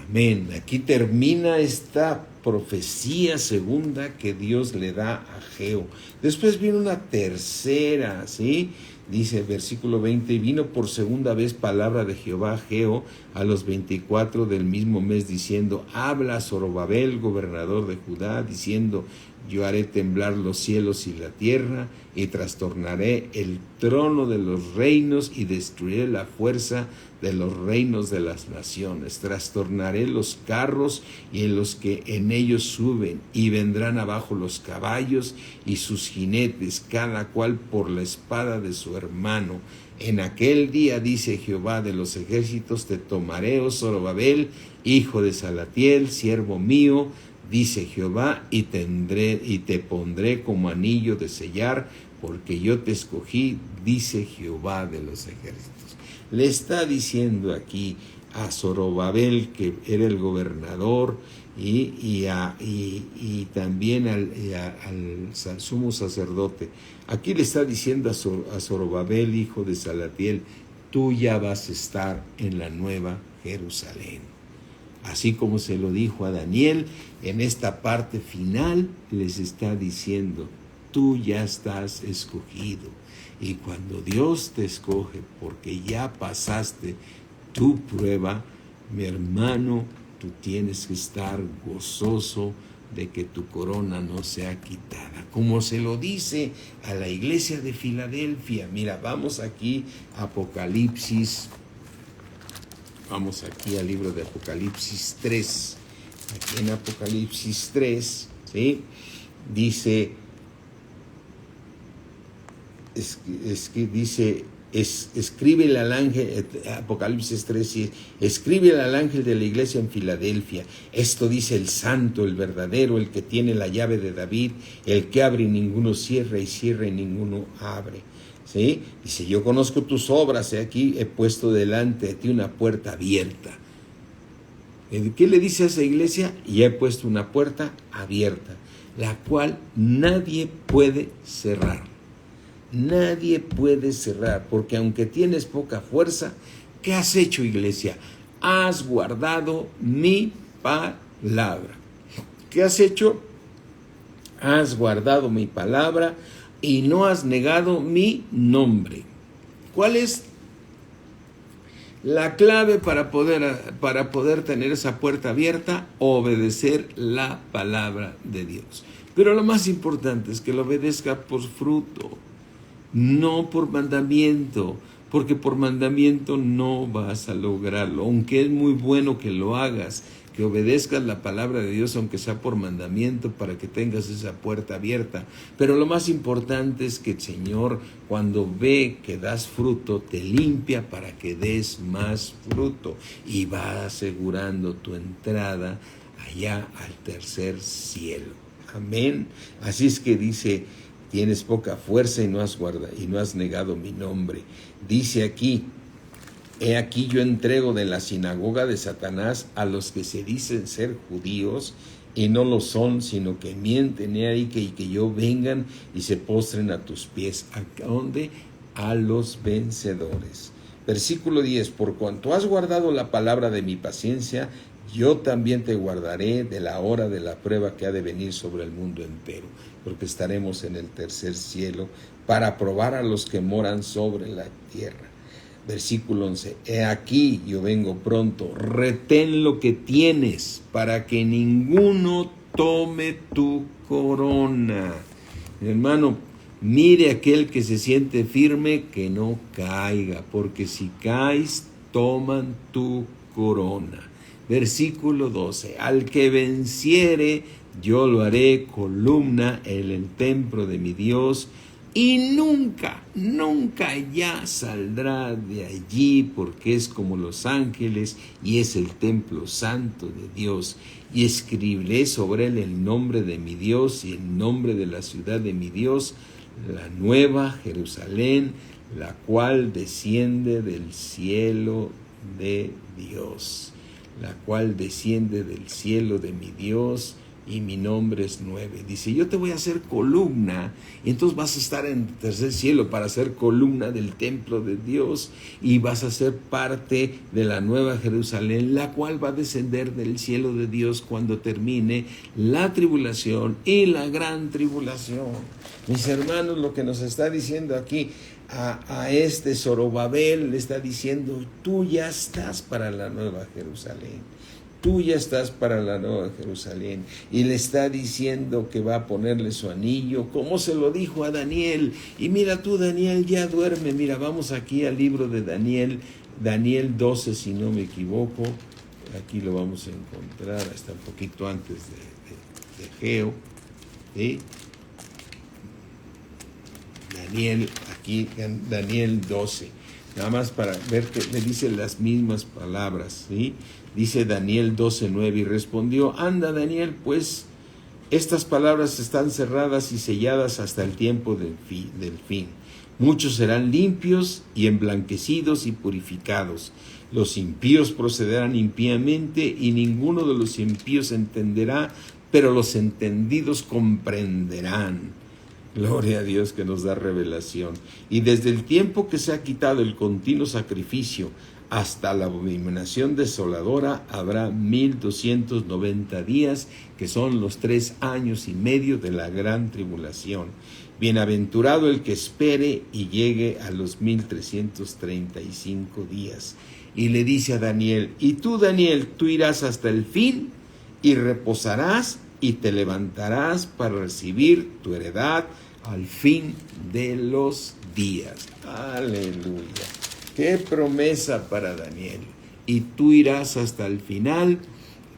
Amén. Aquí termina esta profecía segunda que Dios le da a Ageo. Después viene una tercera, ¿sí? Dice versículo 20: y vino por segunda vez palabra de Jehová a Ageo a los 24 del mismo mes, diciendo: habla a Zorobabel, gobernador de Judá, diciendo: yo haré temblar los cielos y la tierra, y trastornaré el trono de los reinos, y destruiré la fuerza de los reinos de las naciones. Trastornaré los carros y en los que en ellos suben, y vendrán abajo los caballos y sus jinetes, cada cual por la espada de su hermano. En aquel día, dice Jehová de los ejércitos, te tomaré, oh Zorobabel, hijo de Salatiel, siervo mío, dice Jehová, y te pondré como anillo de sellar, porque yo te escogí, dice Jehová de los ejércitos. Le está diciendo aquí a Zorobabel, que era el gobernador, y también al sumo sacerdote. Aquí le está diciendo a Zorobabel, hijo de Salatiel: tú ya vas a estar en la nueva Jerusalén. Así como se lo dijo a Daniel, en esta parte final les está diciendo: tú ya estás escogido. Y cuando Dios te escoge, porque ya pasaste tu prueba, mi hermano, tú tienes que estar gozoso de que tu corona no sea quitada. Como se lo dice a la iglesia de Filadelfia. Mira, vamos aquí a Apocalipsis. Vamos aquí al libro de Apocalipsis 3. Aquí en Apocalipsis 3, ¿sí? Dice, escríbele al ángel, Apocalipsis 3, ¿sí? Escríbele al ángel de la iglesia en Filadelfia. Esto dice el santo, el verdadero, el que tiene la llave de David, el que abre y ninguno cierra, y cierra y ninguno abre. ¿Sí? Dice: yo conozco tus obras, aquí he puesto delante de ti una puerta abierta. ¿Qué le dice a esa iglesia? Ya he puesto una puerta abierta, la cual nadie puede cerrar. Nadie puede cerrar, porque aunque tienes poca fuerza, ¿qué has hecho, iglesia? Has guardado mi palabra. ¿Qué has hecho? Has guardado mi palabra y no has negado mi nombre. ¿Cuál es la clave para poder tener esa puerta abierta? Obedecer la palabra de Dios. Pero lo más importante es que lo obedezca por fruto, no por mandamiento, porque por mandamiento no vas a lograrlo. Aunque es muy bueno que lo hagas, que obedezcas la palabra de Dios, aunque sea por mandamiento, para que tengas esa puerta abierta. Pero lo más importante es que el Señor, cuando ve que das fruto, te limpia para que des más fruto, y va asegurando tu entrada allá al tercer cielo. Amén. Así es que dice: tienes poca fuerza y no has negado mi nombre. Dice aquí He aquí yo entrego de la sinagoga de Satanás a los que se dicen ser judíos y no lo son, sino que mienten. He ahí que yo vengan y se postren a tus pies. ¿A dónde? A los vencedores. Versículo 10. Por cuanto has guardado la palabra de mi paciencia, yo también te guardaré de la hora de la prueba que ha de venir sobre el mundo entero, porque estaremos en el tercer cielo para probar a los que moran sobre la tierra. Versículo 11. He aquí yo vengo pronto, retén lo que tienes para que ninguno tome tu corona. Mi hermano, mire aquel que se siente firme que no caiga, porque si caes toman tu corona. Versículo 12. Al que venciere yo lo haré columna en el templo de mi Dios, y nunca ya saldrá de allí, porque es como los ángeles y es el templo santo de Dios. Y escribiré sobre él el nombre de mi Dios y el nombre de la ciudad de mi Dios, la nueva Jerusalén, la cual desciende del cielo de Dios. La cual desciende del cielo de mi Dios, y mi nombre es 9. Dice, yo te voy a hacer columna, y entonces vas a estar en el tercer cielo para ser columna del templo de Dios, y vas a ser parte de la nueva Jerusalén, la cual va a descender del cielo de Dios cuando termine la tribulación y la gran tribulación. Mis hermanos, lo que nos está diciendo aquí a este Zorobabel, le está diciendo, tú ya estás para la nueva Jerusalén. Tú ya estás para la nueva Jerusalén. Y le está diciendo que va a ponerle su anillo, como se lo dijo a Daniel. Y mira tú, Daniel ya duerme. Mira, vamos aquí al libro de Daniel, Daniel 12, si no me equivoco. Aquí lo vamos a encontrar hasta un poquito antes de Geo. ¿Sí? Daniel, aquí, Daniel 12. Nada más para ver que le dice las mismas palabras, ¿sí? Dice Daniel 12:9, y respondió, anda Daniel, pues estas palabras están cerradas y selladas hasta el tiempo del fin. Muchos serán limpios y emblanquecidos y purificados. Los impíos procederán impíamente y ninguno de los impíos entenderá, pero los entendidos comprenderán. Gloria a Dios que nos da revelación. Y desde el tiempo que se ha quitado el continuo sacrificio hasta la abominación desoladora habrá 1290 días, que son los 3 años y medio de la gran tribulación. Bienaventurado el que espere y llegue a los 1335 días. Y le dice a Daniel, y tú, Daniel, tú irás hasta el fin y reposarás y te levantarás para recibir tu heredad al fin de los días. Aleluya. Qué promesa para Daniel. Y tú irás hasta el final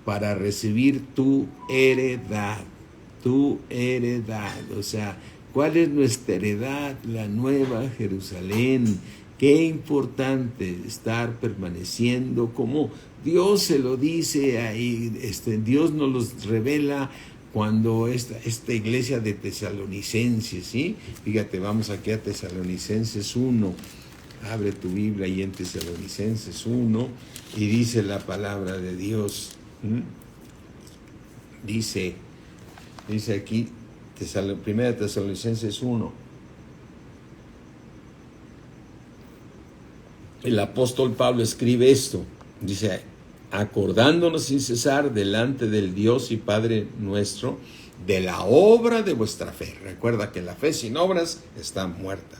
para recibir tu heredad. Tu heredad. O sea, ¿cuál es nuestra heredad? La nueva Jerusalén. Qué importante estar permaneciendo como Dios se lo dice ahí. Dios nos los revela cuando esta iglesia de Tesalonicenses, ¿sí? Fíjate, vamos aquí a Tesalonicenses 1. Abre tu Biblia ahí en Tesalonicenses 1 y dice la palabra de Dios. Dice aquí, 1 Tesalonicenses 1. El apóstol Pablo escribe esto. Dice, acordándonos sin cesar delante del Dios y Padre nuestro de la obra de vuestra fe. Recuerda que la fe sin obras está muerta.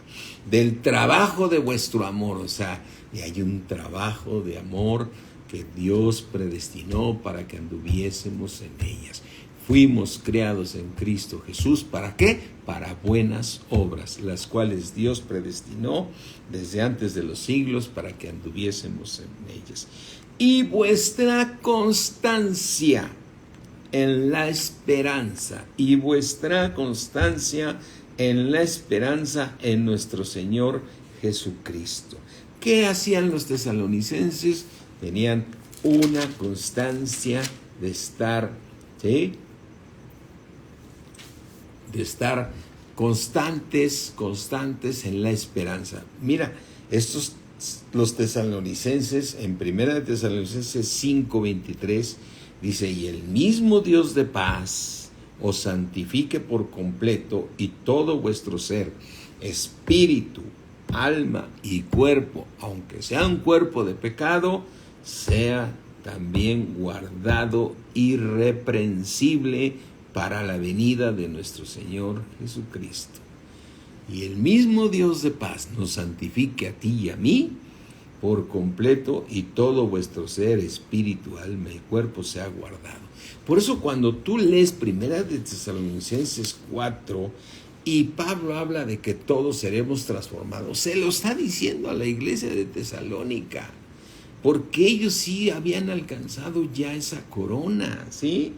Del trabajo de vuestro amor. O sea, y hay un trabajo de amor que Dios predestinó para que anduviésemos en ellas. Fuimos creados en Cristo Jesús. ¿Para qué? Para buenas obras, las cuales Dios predestinó desde antes de los siglos para que anduviésemos en ellas. Y vuestra constancia en la esperanza, y vuestra constancia en la esperanza en nuestro Señor Jesucristo. ¿Qué hacían los tesalonicenses? Tenían una constancia de estar, ¿sí? De estar constantes en la esperanza. Mira, estos los tesalonicenses, en 1 Tesalonicenses 5:23, dice: y el mismo Dios de paz os santifique por completo, y todo vuestro ser, espíritu, alma y cuerpo, aunque sea un cuerpo de pecado, sea también guardado irreprensible para la venida de nuestro Señor Jesucristo. Y el mismo Dios de paz nos santifique a ti y a mí por completo, y todo vuestro ser, espíritu, alma y cuerpo sea guardado. Por eso cuando tú lees 1 Tesalonicenses 4 y Pablo habla de que todos seremos transformados, se lo está diciendo a la iglesia de Tesalónica, porque ellos sí habían alcanzado ya esa corona, ¿sí?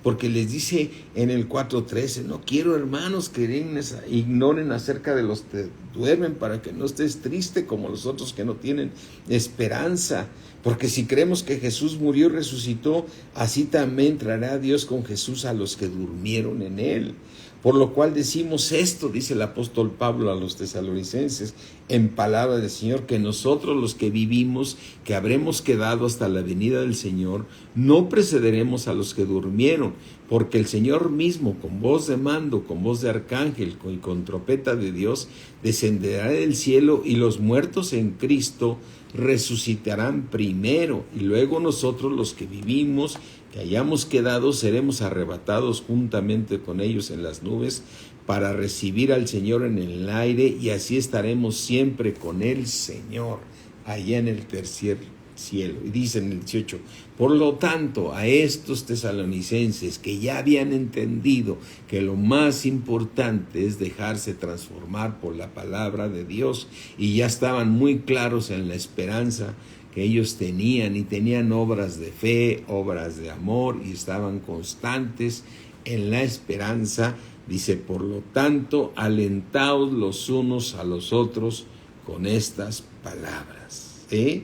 Porque les dice en el 4:13, no quiero, hermanos, que ignoren acerca de los que duermen, para que no estés triste como los otros que no tienen esperanza. Porque si creemos que Jesús murió y resucitó, así también traerá Dios con Jesús a los que durmieron en él. Por lo cual decimos esto, dice el apóstol Pablo a los tesalonicenses, en palabra del Señor, que nosotros los que vivimos, que habremos quedado hasta la venida del Señor, no precederemos a los que durmieron, porque el Señor mismo, con voz de mando, con voz de arcángel y con trompeta de Dios, descenderá del cielo, y los muertos en Cristo resucitarán primero, y luego nosotros los que vivimos, que hayamos quedado, seremos arrebatados juntamente con ellos en las nubes para recibir al Señor en el aire, y así estaremos siempre con el Señor allá en el tercer cielo. Y dice en el 18, por lo tanto, a estos tesalonicenses que ya habían entendido que lo más importante es dejarse transformar por la palabra de Dios, y ya estaban muy claros en la esperanza que ellos tenían, y tenían obras de fe, obras de amor, y estaban constantes en la esperanza, dice, por lo tanto, alentaos los unos a los otros con estas palabras, ¿sí?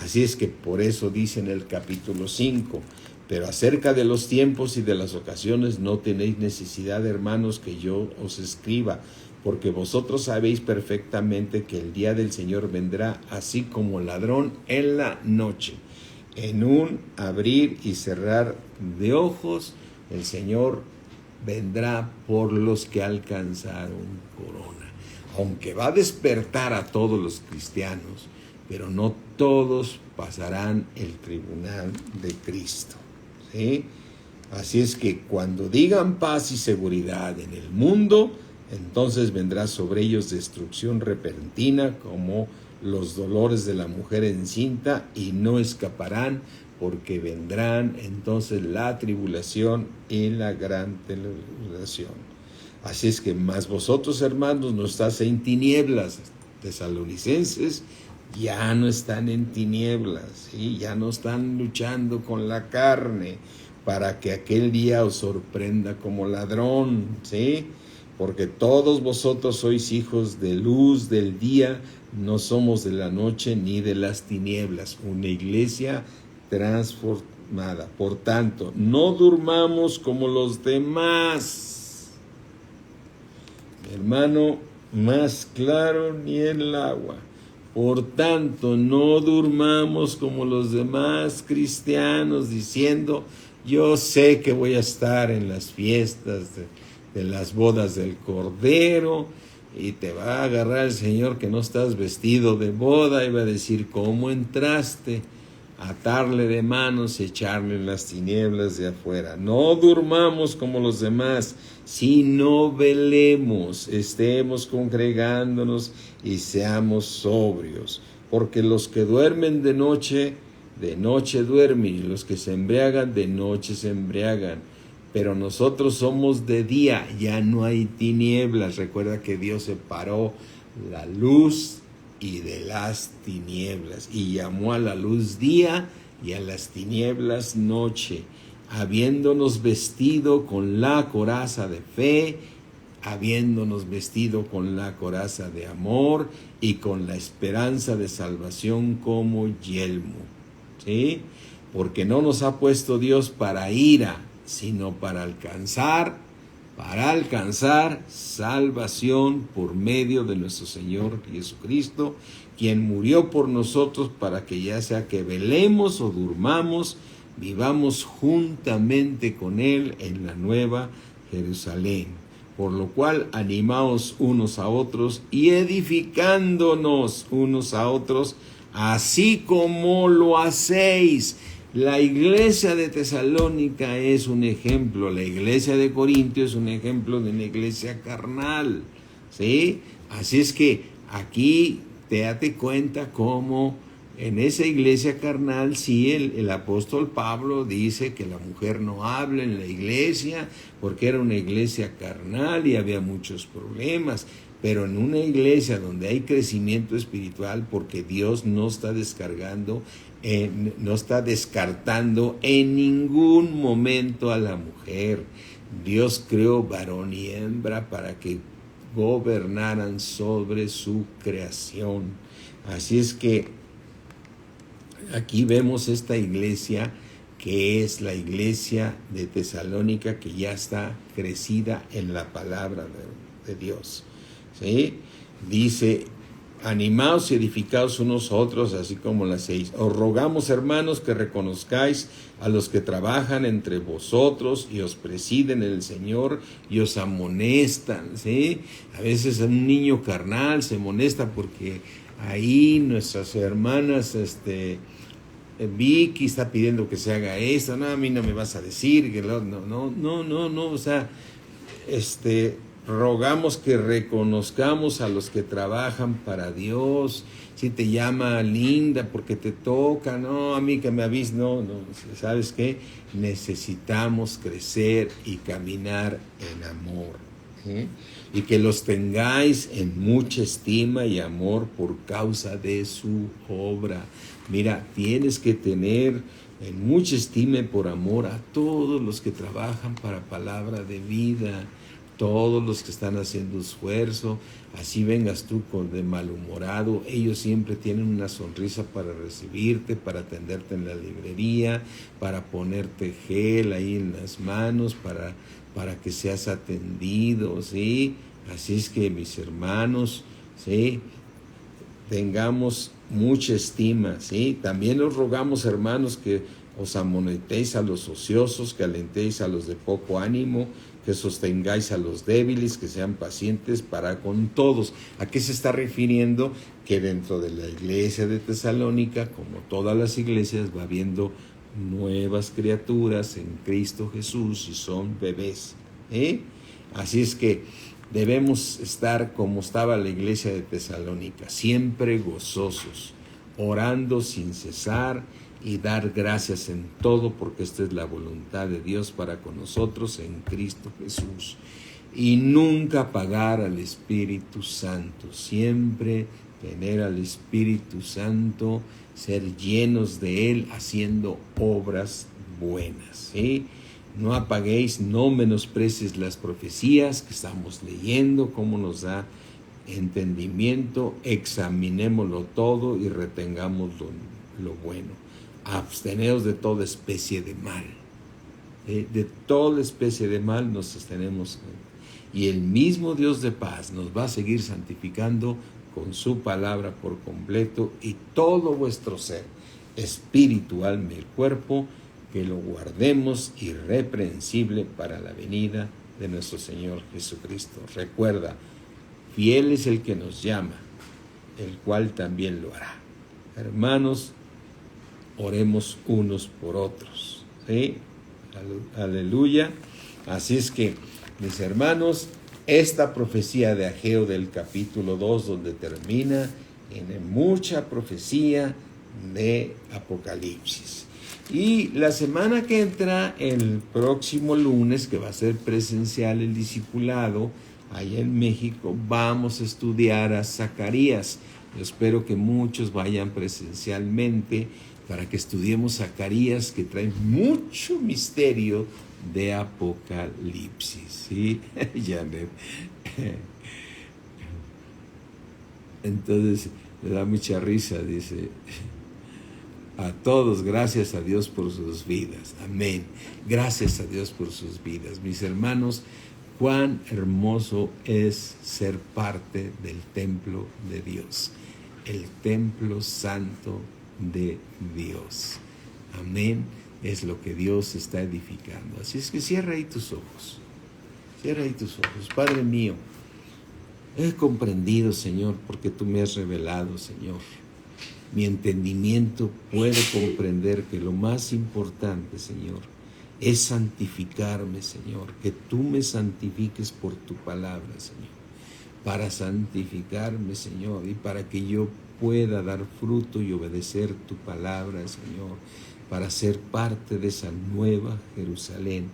Así es que por eso dice en el capítulo 5, pero acerca de los tiempos y de las ocasiones no tenéis necesidad, hermanos, que yo os escriba, porque vosotros sabéis perfectamente que el día del Señor vendrá así como ladrón en la noche. En un abrir y cerrar de ojos, el Señor vendrá por los que alcanzaron corona. Aunque va a despertar a todos los cristianos, pero no todos pasarán el tribunal de Cristo, ¿sí? Así es que cuando digan paz y seguridad en el mundo, entonces vendrá sobre ellos destrucción repentina como los dolores de la mujer encinta, y no escaparán, porque vendrán entonces la tribulación y la gran tribulación. Así es que más vosotros, hermanos, no estáis en tinieblas. Tesalonicenses ya no están en tinieblas, ¿sí? Ya no están luchando con la carne para que aquel día os sorprenda como ladrón, ¿sí? Porque todos vosotros sois hijos de luz del día, no somos de la noche ni de las tinieblas. Una iglesia transformada. Por tanto, no durmamos como los demás. Hermano, más claro ni el agua. Por tanto, no durmamos como los demás cristianos, diciendo, yo sé que voy a estar en las fiestas de las bodas del Cordero, y te va a agarrar el Señor que no estás vestido de boda, y va a decir, ¿cómo entraste? Atarle de manos, echarle en las tinieblas de afuera. No durmamos como los demás, sino velemos, estemos congregándonos y seamos sobrios. Porque los que duermen de noche duermen, y los que se embriagan, de noche se embriagan. Pero nosotros somos de día, ya no hay tinieblas. Recuerda que Dios separó la luz y de las tinieblas, y llamó a la luz día y a las tinieblas noche, habiéndonos vestido con la coraza de fe, habiéndonos vestido con la coraza de amor y con la esperanza de salvación como yelmo, ¿sí? Porque no nos ha puesto Dios para ira, sino para alcanzar salvación por medio de nuestro Señor Jesucristo, quien murió por nosotros para que ya sea que velemos o durmamos, vivamos juntamente con Él en la nueva Jerusalén. Por lo cual, animaos unos a otros y edificándonos unos a otros, así como lo hacéis. La iglesia de Tesalónica es un ejemplo, la iglesia de Corintio es un ejemplo de una iglesia carnal, ¿sí? Así es que aquí te date cuenta cómo en esa iglesia carnal, sí, el apóstol Pablo dice que la mujer no habla en la iglesia porque era una iglesia carnal y había muchos problemas. Pero en una iglesia donde hay crecimiento espiritual, porque Dios no está descartando en ningún momento a la mujer. Dios creó varón y hembra para que gobernaran sobre su creación. Así es que aquí vemos esta iglesia que es la iglesia de Tesalónica, que ya está crecida en la palabra de Dios. ¿Sí? Dice, animaos y edificaos unos a otros, así como las hacéis. Os rogamos, hermanos, que reconozcáis a los que trabajan entre vosotros y os presiden en el Señor y os amonestan, ¿sí? A veces un niño carnal se amonesta porque ahí nuestras hermanas, Vicky está pidiendo que se haga esto, no, a mí no me vas a decir, que no, o sea, rogamos que reconozcamos a los que trabajan para Dios. Si te llama Linda porque te toca, no, a mí que me avises, no, ¿sabes qué? Necesitamos crecer y caminar en amor, ¿sí? Y que los tengáis en mucha estima y amor por causa de su obra. Mira, tienes que tener en mucha estima y por amor a todos los que trabajan para palabra de vida, todos los que están haciendo esfuerzo. Así vengas tú de malhumorado, ellos siempre tienen una sonrisa para recibirte, para atenderte en la librería, para ponerte gel ahí en las manos, para que seas atendido, ¿sí? Así es que, mis hermanos, ¿sí?, tengamos mucha estima, ¿sí? También os rogamos, hermanos, que os amonestéis a los ociosos, que alentéis a los de poco ánimo, que sostengáis a los débiles, que sean pacientes para con todos. ¿A qué se está refiriendo? Que dentro de la iglesia de Tesalónica, como todas las iglesias, va habiendo nuevas criaturas en Cristo Jesús y son bebés, ¿eh? Así es que debemos estar como estaba la iglesia de Tesalónica, siempre gozosos, orando sin cesar y dar gracias en todo, porque esta es la voluntad de Dios para con nosotros en Cristo Jesús. Y nunca apagar al Espíritu Santo, siempre tener al Espíritu Santo, ser llenos de Él, haciendo obras buenas, ¿sí? No apaguéis, no menosprecies las profecías que estamos leyendo, cómo nos da entendimiento, examinémoslo todo y retengamos lo bueno. Absteneos de toda especie de mal. De toda especie de mal nos abstenemos. Y el mismo Dios de paz nos va a seguir santificando con su palabra por completo, y todo vuestro ser, espíritu, alma y cuerpo, que lo guardemos irreprensible para la venida de nuestro Señor Jesucristo. Recuerda, fiel es el que nos llama, el cual también lo hará. Hermanos, oremos unos por otros, ¿sí? Aleluya. Así es que, mis hermanos, esta profecía de Ageo del capítulo 2, donde termina, tiene mucha profecía de Apocalipsis. Y la semana que entra, el próximo lunes, que va a ser presencial el discipulado, allá en México, vamos a estudiar a Zacarías. Yo espero que muchos vayan presencialmente para que estudiemos Zacarías, que trae mucho misterio de Apocalipsis, ¿sí? Janet. Entonces, le da mucha risa, dice: a todos, gracias a Dios por sus vidas. Amén. Gracias a Dios por sus vidas. Mis hermanos, cuán hermoso es ser parte del templo de Dios. el templo santo de Dios. Amén. Es lo que Dios está edificando. Así es que cierra ahí tus ojos. Cierra ahí tus ojos. Padre mío, he comprendido, Señor, porque tú me has revelado, Señor. Mi entendimiento puede comprender que lo más importante, Señor, es santificarme, Señor. Que tú me santifiques por tu palabra, Señor. Para santificarme, Señor, y para que yo pueda dar fruto y obedecer tu palabra, Señor, para ser parte de esa nueva Jerusalén,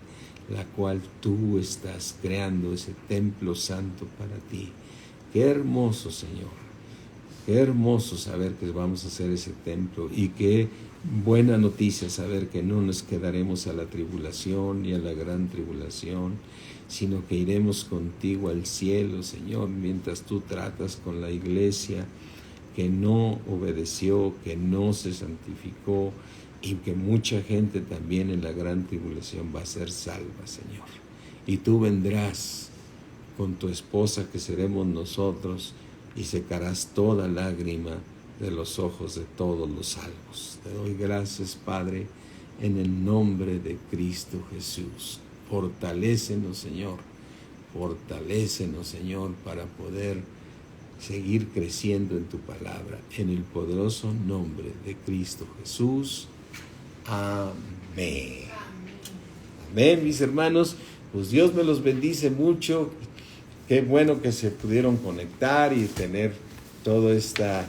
la cual tú estás creando, ese templo santo para ti. Qué hermoso, Señor. Qué hermoso saber que vamos a hacer ese templo, y qué buena noticia saber que no nos quedaremos a la tribulación ni a la gran tribulación, sino que iremos contigo al cielo, Señor, mientras tú tratas con la iglesia que no obedeció, que no se santificó, y que mucha gente también en la gran tribulación va a ser salva, Señor. Y tú vendrás con tu esposa, que seremos nosotros, y secarás toda lágrima de los ojos de todos los salvos. Te doy gracias, Padre, en el nombre de Cristo Jesús. Fortalécenos, Señor. Fortalécenos, Señor, para poder seguir creciendo en tu palabra. En el poderoso nombre de Cristo Jesús. Amén. Amén, mis hermanos. Pues Dios me los bendice mucho. Qué bueno que se pudieron conectar y tener toda esta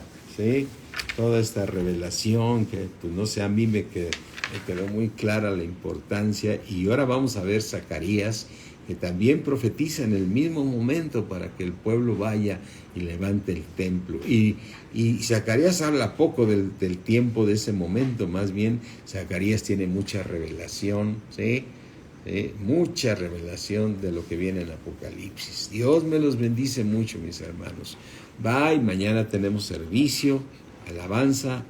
revelación, que pues, no sé, a mí me quedó muy clara la importancia. Y ahora vamos a ver Zacarías, que también profetiza en el mismo momento para que el pueblo vaya y levante el templo. Y Zacarías habla poco del tiempo de ese momento, más bien Zacarías tiene mucha revelación, ¿sí? Mucha revelación de lo que viene en Apocalipsis. Dios me los bendice mucho, mis hermanos. Bye, mañana tenemos servicio, alabanza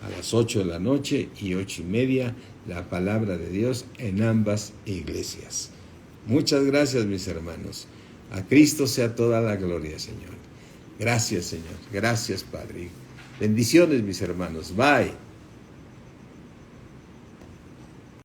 a las 8 de la noche y 8:30, la palabra de Dios en ambas iglesias. Muchas gracias, mis hermanos. A Cristo sea toda la gloria, Señor. Gracias, Señor. Gracias, Padre. Bendiciones, mis hermanos. Bye.